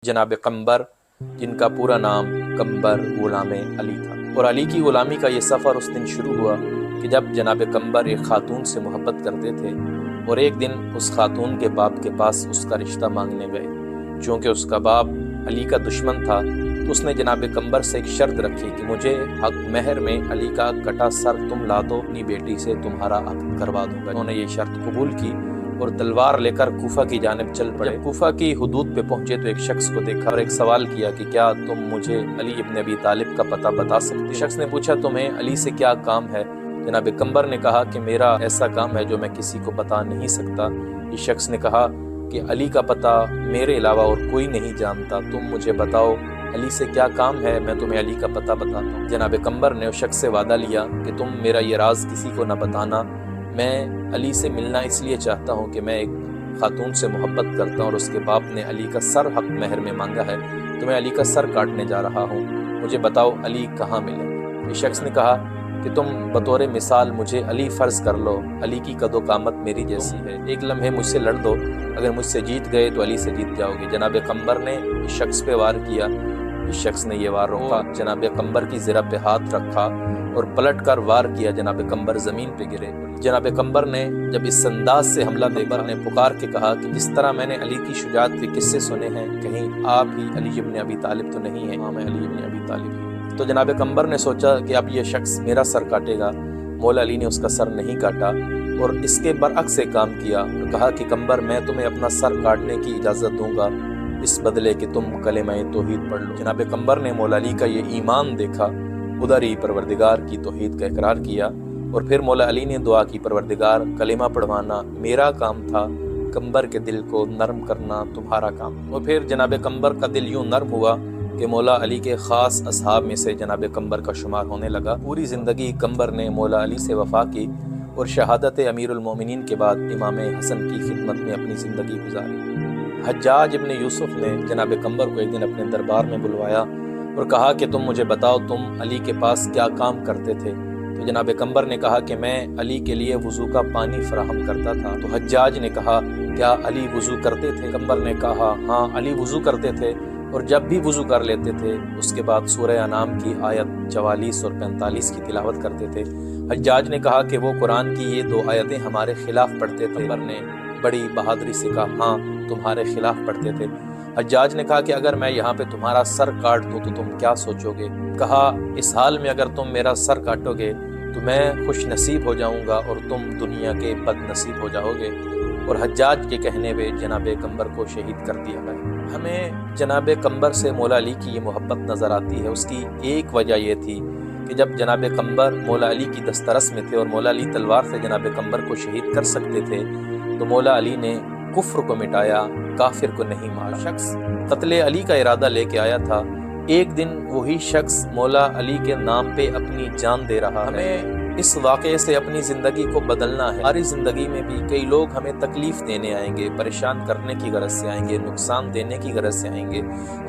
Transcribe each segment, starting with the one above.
जनाब कम्बर, जिनका पूरा नाम कम्बर गुलाम अली था। और अली की ग़ुलामी का ये सफ़र उस दिन शुरू हुआ कि जब जनाब कम्बर एक ख़ातून से मोहब्बत करते थे और एक दिन उस ख़ातून के बाप के पास उसका रिश्ता मांगने गए। चूँकि उसका बाप अली का दुश्मन था तो उसने जनाब कम्बर से एक शर्त रखी कि मुझे हक महर में अली का कटा सर तुम ला दो, अपनी बेटी से तुम्हारा अक़्द करवा दूँगा। उन्होंने ये शर्त कबूल की और तलवार लेकर कूफा की जानिब चल पड़े। कूफा की हुदूद पे पहुंचे तो एक शख्स को देखा और एक सवाल किया कि क्या तुम मुझे अली इब्न अबी तालिब का पता बता सकते? शख्स ने पूछा तुम्हें अली से क्या काम है? जनाब कम्बर ने कहा कि मेरा ऐसा काम है जो मैं किसी को बता नहीं सकता। इस शख्स ने कहा कि अली का पता मेरे अलावा और कोई नहीं जानता, तुम मुझे बताओ अली से क्या काम है, मैं तुम्हें अली का पता बताता हूँ। जनाब कम्बर ने उस शख्स से वादा लिया कि तुम मेरा ये राज किसी को न बताना, मैं अली से मिलना इसलिए चाहता हूँ कि मैं एक खातून से मोहब्बत करता हूँ और उसके बाप ने अली का सर हक महर में मांगा है, तो मैं अली का सर काटने जा रहा हूँ, मुझे बताओ अली कहाँ मिले? इस शख्स ने कहा कि तुम बतौर मिसाल मुझे अली फ़र्ज़ कर लो, अली की कदो कामत मेरी जैसी है, एक लम्हे मुझसे लड़ दो, अगर मुझसे जीत गए तो अली से जीत जाओगे। जनाब कम्बर ने इस शख्स पे वार किया, इस शख्स ने ये वार रोका, जनाब कम्बर की ज़रा पे हाथ रखा और पलट कर वार किया। जनाब कम्बर ज़मीन पे गिरे। जनाब कम्बर ने जब इस अंदाज से हमला देखा ने पुकार के कहा कि जिस तरह मैंने अली की शुजाअत के किस्से सुने हैं, कहीं आप ही अली इब्न अबी तालिब तो नहीं है? हाँ, मैं अली इब्न अबी तालिब हूँ। तो जनाब कम्बर ने सोचा कि अब ये शख्स मेरा सर काटेगा। मौला अली ने उसका सर नहीं काटा और इसके बरअक्स से काम किया और कहा कि कम्बर, मैं तुम्हें अपना सर काटने की इजाज़त दूंगा इस बदले कि तुम कलेमाए तौहीद पढ़ लो। जनाब कम्बर ने मौला अली का ये ईमान देखा, उधर ही परवरदिगार की तौहीद का इकरार किया और फिर मौला अली ने दुआ की, परवरदिगार कलेमा पढ़वाना मेरा काम था, कम्बर के दिल को नरम करना तुम्हारा काम। और फिर जनाब कम्बर का दिल यूँ नरम हुआ कि मौला अली के ख़ास असहाब में से जनाब कम्बर का शुमार होने लगा। पूरी ज़िंदगी कम्बर ने मौला अली से वफ़ा की और शहादत अमीरुल मोमिनीन के बाद इमाम हसन की खिदमत में अपनी ज़िंदगी गुजारी। हज्जाज इब्न यूसुफ ने जनाब कम्बर को एक दिन अपने दरबार में बुलवाया और कहा कि तुम मुझे बताओ तुम अली के पास क्या काम करते थे? तो जनाब कम्बर ने कहा कि मैं अली के लिए वज़ू का पानी फराहम करता था। तो हज्जाज ने कहा क्या अली वज़ू करते थे? कम्बर ने कहा हाँ, अली वज़ू करते थे और जब भी वज़ू कर लेते थे उसके बाद सूरह अनाम की आयत 44 और 45 की तिलावत करते थे। हज्जाज ने कहा कि वो कुरान की ये 2 आयतें हमारे खिलाफ पढ़ते थे। कम्बर ने बड़ी बहादुरी से कहा हाँ, तुम्हारे खिलाफ पढ़ते थे। हज्जाज ने कहा कि अगर मैं यहाँ पे तुम्हारा सर काट दूँ तो तुम क्या सोचोगे? कहा इस हाल में अगर तुम मेरा सर काटोगे तो मैं खुश नसीब हो जाऊँगा और तुम दुनिया के बदनसीब हो जाओगे। और हज्जाज के कहने पे जनाब कम्बर को शहीद कर दिया गया। हमें जनाब कम्बर से मौला अली की ये मोहब्बत नज़र आती है। उसकी एक वजह ये थी कि जब जनाब कम्बर मौला अली की दस्तरस में थे और मौला अली तलवार से जनाब कम्बर को शहीद कर सकते थे तो मौला अली ने कुफ्र को मिटाया, काफिर को नहीं मारा। शख्स कत्ले अली का इरादा लेके आया था, एक दिन वही शख्स मौला अली के नाम पे अपनी जान दे रहा है। हमें इस वाक़े से अपनी ज़िंदगी को बदलना है। हमारी ज़िंदगी में भी कई लोग हमें तकलीफ़ देने आएंगे, परेशान करने की गरज से आएंगे, नुकसान देने की गरज से आएंगे।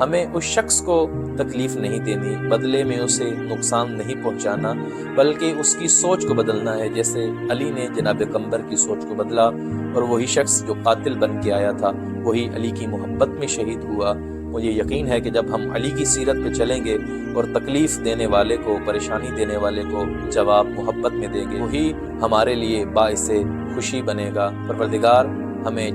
हमें उस शख्स को तकलीफ़ नहीं देनी, बदले में उसे नुकसान नहीं पहुंचाना, बल्कि उसकी सोच को बदलना है। जैसे अली ने जनाब कम्बर की सोच को बदला और वही शख्स जो कातिल बन के आया था वही अली की मोहब्बत में शहीद हुआ। मुझे यकीन है कि जब हम अली की सीरत पे चलेंगे और तकलीफ़ देने वाले को, परेशानी देने वाले को जवाब मोहब्बत में देंगे, वही हमारे लिए बाइसे खुशी बनेगा। परवरदिगार हमें